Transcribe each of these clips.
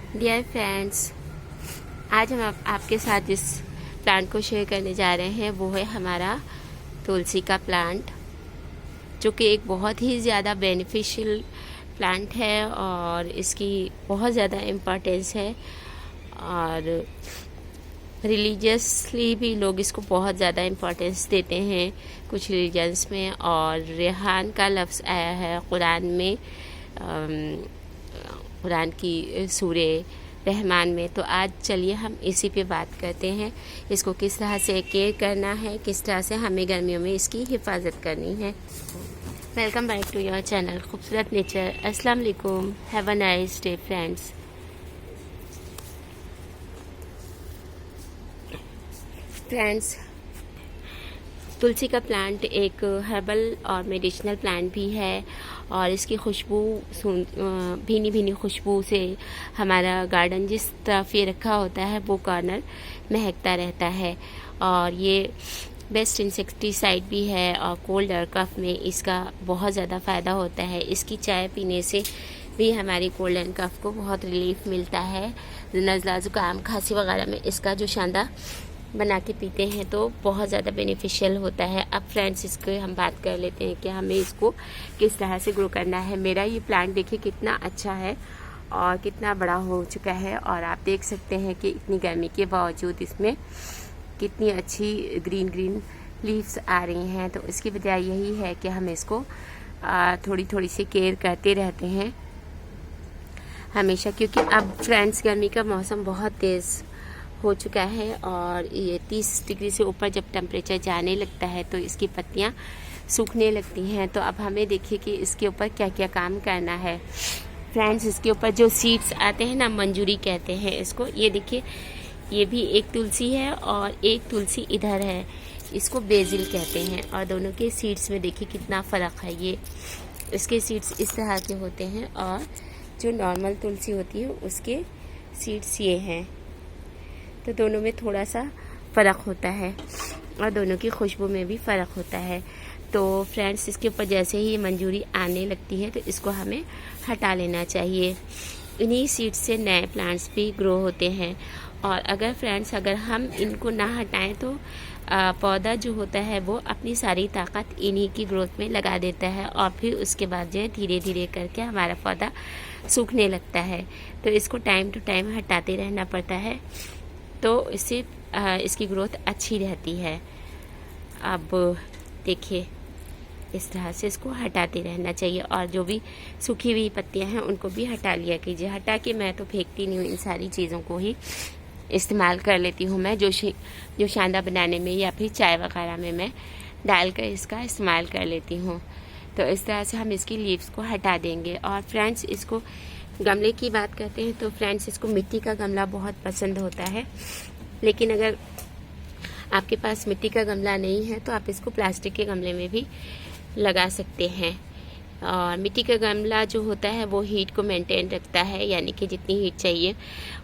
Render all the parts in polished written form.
Dear friends, आज हम आपके साथ जिस प्लांट को शेयर करने जा रहे हैं वो है हमारा तुलसी का प्लांट, जो कि एक बहुत ही ज़्यादा बेनिफिशियल प्लांट है और इसकी बहुत ज़्यादा इम्पोर्टेंस है। और रिलीजियसली भी लोग इसको बहुत ज़्यादा इम्पोर्टेंस देते हैं कुछ रिलीजन्स में। और रेहान का लफ्ज़ आया है कुरान में, कुरान की सूरे रहमान में। तो आज चलिए हम इसी पे बात करते हैं, इसको किस तरह से केयर करना है, किस तरह से हमें गर्मियों में इसकी हिफाजत करनी है। Welcome back to your channel खूबसूरत नेचर। अस्सलाम वालेकुम, have a nice day friends. Friends, तुलसी का प्लांट एक हर्बल और मेडिसिनल प्लांट भी है और इसकी खुशबू भीनी भीनी खुशबू से हमारा गार्डन जिस तरफ ये रखा होता है वो कॉर्नर महकता रहता है। और ये बेस्ट इंसेक्टिसाइड भी है और कोल्ड और कफ में इसका बहुत ज़्यादा फ़ायदा होता है। इसकी चाय पीने से भी हमारी कोल्ड एंड कफ को बहुत रिलीफ मिलता है। नज़ला ज़ुकाम खांसी वगैरह में इसका जो शांदा बना के पीते हैं तो बहुत ज़्यादा बेनिफिशियल होता है। अब फ्रेंड्स, इसको हम बात कर लेते हैं कि हमें इसको किस तरह से ग्रो करना है। मेरा ये प्लांट देखिए कितना अच्छा है और कितना बड़ा हो चुका है। और आप देख सकते हैं कि इतनी गर्मी के बावजूद इसमें कितनी अच्छी ग्रीन ग्रीन लीव्स आ रही हैं। तो इसकी वजह यही है कि हम इसको थोड़ी थोड़ी सी केयर करते रहते हैं हमेशा, क्योंकि अब फ्रेंड्स गर्मी का मौसम बहुत तेज़ हो चुका है और ये 30 डिग्री से ऊपर जब टेम्परेचर जाने लगता है तो इसकी पत्तियां सूखने लगती हैं। तो अब हमें देखिए कि इसके ऊपर क्या क्या काम करना है। फ्रेंड्स, इसके ऊपर जो सीड्स आते हैं ना, मंजूरी कहते हैं इसको। ये देखिए, ये भी एक तुलसी है और एक तुलसी इधर है, इसको बेजिल कहते हैं। और दोनों के सीड्स में देखिए कितना फ़र्क है। ये इसके सीड्स इस तरह के होते हैं और जो नॉर्मल तुलसी होती है उसके सीड्स ये हैं। तो दोनों में थोड़ा सा फ़र्क होता है और दोनों की खुशबू में भी फ़र्क होता है। तो फ्रेंड्स, इसके ऊपर जैसे ही ये मंजूरी आने लगती है तो इसको हमें हटा लेना चाहिए। इन्हीं सीड्स से नए प्लांट्स भी ग्रो होते हैं। और अगर फ्रेंड्स, अगर हम इनको ना हटाएं तो पौधा जो होता है वो अपनी सारी ताकत इन्हीं की ग्रोथ में लगा देता है और फिर उसके बाद जो है धीरे धीरे करके हमारा पौधा सूखने लगता है। तो इसको टाइम टू टाइम हटाते रहना पड़ता है, तो इससे इसकी ग्रोथ अच्छी रहती है। अब देखिए, इस तरह से इसको हटाते रहना चाहिए और जो भी सूखी हुई पत्तियां हैं उनको भी हटा लिया कीजिए। हटा के मैं तो फेंकती नहीं हूँ, इन सारी चीज़ों को ही इस्तेमाल कर लेती हूँ मैं, जो शांदा बनाने में या फिर चाय वगैरह में मैं डालकर इसका इस्तेमाल कर लेती हूँ। तो इस तरह से हम इसकी लीव्स को हटा देंगे। और फ्रेंड्स, इसको गमले की बात करते हैं तो फ्रेंड्स, इसको मिट्टी का गमला बहुत पसंद होता है। लेकिन अगर आपके पास मिट्टी का गमला नहीं है तो आप इसको प्लास्टिक के गमले में भी लगा सकते हैं। और मिट्टी का गमला जो होता है वो हीट को मेंटेन रखता है, यानी कि जितनी हीट चाहिए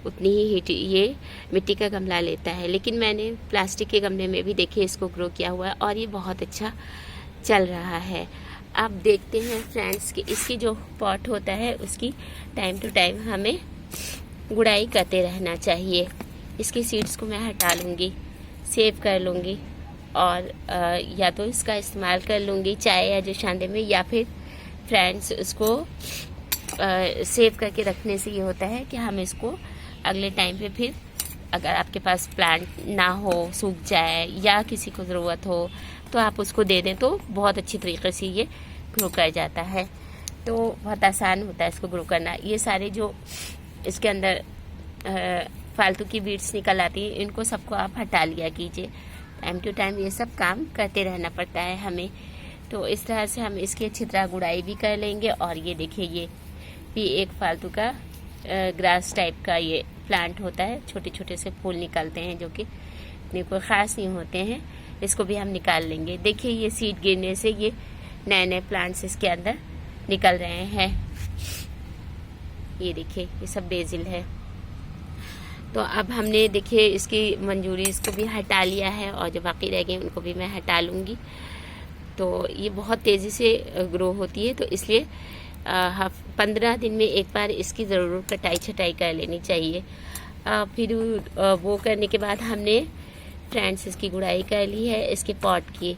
उतनी ही हीट ये मिट्टी का गमला लेता है। लेकिन मैंने प्लास्टिक के गमले में भी देखिए इसको ग्रो किया हुआ है और ये बहुत अच्छा चल रहा है। अब देखते हैं फ्रेंड्स कि इसकी जो पॉट होता है उसकी टाइम टू टाइम हमें गुड़ाई करते रहना चाहिए। इसकी सीड्स को मैं हटा लूँगी, सेव कर लूँगी और या तो इसका इस्तेमाल कर लूँगी चाय या जो शांदे में, या फिर फ्रेंड्स उसको सेव करके रखने से ये होता है कि हम इसको अगले टाइम पे फिर अगर आपके पास प्लांट ना हो, सूख जाए या किसी को ज़रूरत हो तो आप उसको दे दें तो बहुत अच्छी तरीके से ये ग्रो कर जाता है। तो बहुत आसान होता है इसको ग्रो करना। ये सारे जो इसके अंदर फालतू की बीड्स निकल आती हैं, इनको सबको आप हटा लिया कीजिए। टाइम टू टाइम ये सब काम करते रहना पड़ता है हमें। तो इस तरह से हम इसकी अच्छी तरह गुड़ाई भी कर लेंगे। और ये देखिए, ये भी एक फालतू का ग्रास टाइप का ये प्लांट होता है, छोटे छोटे से फूल निकलते हैं जो कि इतने कोई ख़ास नहीं होते हैं, इसको भी हम निकाल लेंगे। देखिए, ये सीड गिरने से ये नए नए प्लांट्स इसके अंदर निकल रहे हैं। ये देखिए, ये सब बेजिल है। तो अब हमने देखिए इसकी मंजूरी इसको भी हटा लिया है और जो बाकी रह गए उनको भी मैं हटा लूँगी। तो ये बहुत तेज़ी से ग्रो होती है, तो इसलिए 15 दिन में एक बार इसकी ज़रूर कटाई छटाई कर लेनी चाहिए। फिर वो करने के बाद हमने फ्रेंड्स इसकी गुड़ाई कर ली है इसके पॉट की।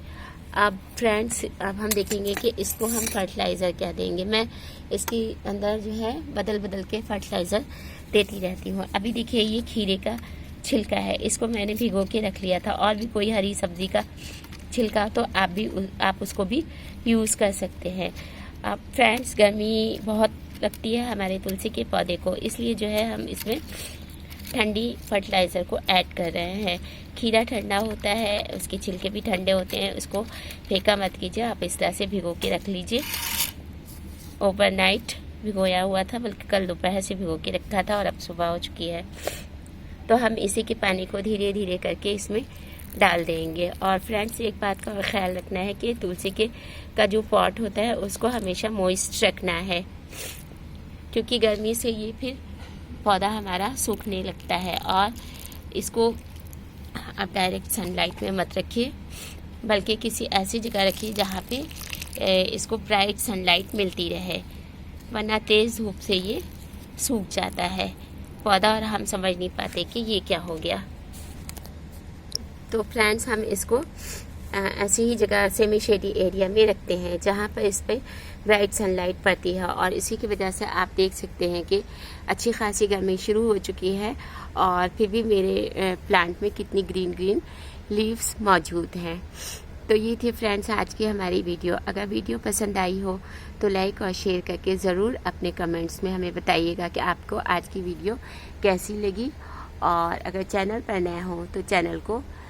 अब फ्रेंड्स अब हम देखेंगे कि इसको हम फर्टिलाइज़र क्या देंगे। मैं इसके अंदर जो है बदल बदल के फर्टिलाइज़र देती रहती हूँ। अभी देखिए ये खीरे का छिलका है, इसको मैंने भिगो के रख लिया था। और भी कोई हरी सब्ज़ी का छिलका तो आप उसको भी यूज़ कर सकते हैं। अब फ्रेंड्स गर्मी बहुत लगती है हमारे तुलसी के पौधे को, इसलिए जो है हम इसमें ठंडी फर्टिलाइज़र को ऐड कर रहे हैं। खीरा ठंडा होता है, उसके छिलके भी ठंडे होते हैं, उसको फेंका मत कीजिए, आप इस तरह से भिगो के रख लीजिए। ओवरनाइट भिगोया हुआ था, बल्कि कल दोपहर से भिगो के रखा था और अब सुबह हो चुकी है। तो हम इसी के पानी को धीरे धीरे करके इसमें डाल देंगे। और फ्रेंड्स एक बात का ख्याल रखना है कि तुलसी का जो पॉट होता है उसको हमेशा मॉइस्ट रखना है, क्योंकि गर्मी से ये फिर पौधा हमारा सूखने लगता है। और इसको आप डायरेक्ट सनलाइट में मत रखिए, बल्कि किसी ऐसी जगह रखिए जहाँ पे इसको ब्राइट सनलाइट मिलती रहे, वरना तेज़ धूप से ये सूख जाता है पौधा और हम समझ नहीं पाते कि ये क्या हो गया। तो फ्रेंड्स हम इसको ऐसी ही जगह सेमी शेडी एरिया में रखते हैं जहाँ पर इस पर ब्राइट सनलाइट पड़ती है। और इसी की वजह से आप देख सकते हैं कि अच्छी खासी गर्मी शुरू हो चुकी है और फिर भी मेरे प्लांट में कितनी ग्रीन ग्रीन लीव्स मौजूद हैं। तो ये थी फ्रेंड्स आज की हमारी वीडियो। अगर वीडियो पसंद आई हो तो लाइक और शेयर करके ज़रूर अपने कमेंट्स में हमें बताइएगा कि आपको आज की वीडियो कैसी लगी। और अगर चैनल पर नए हो तो चैनल को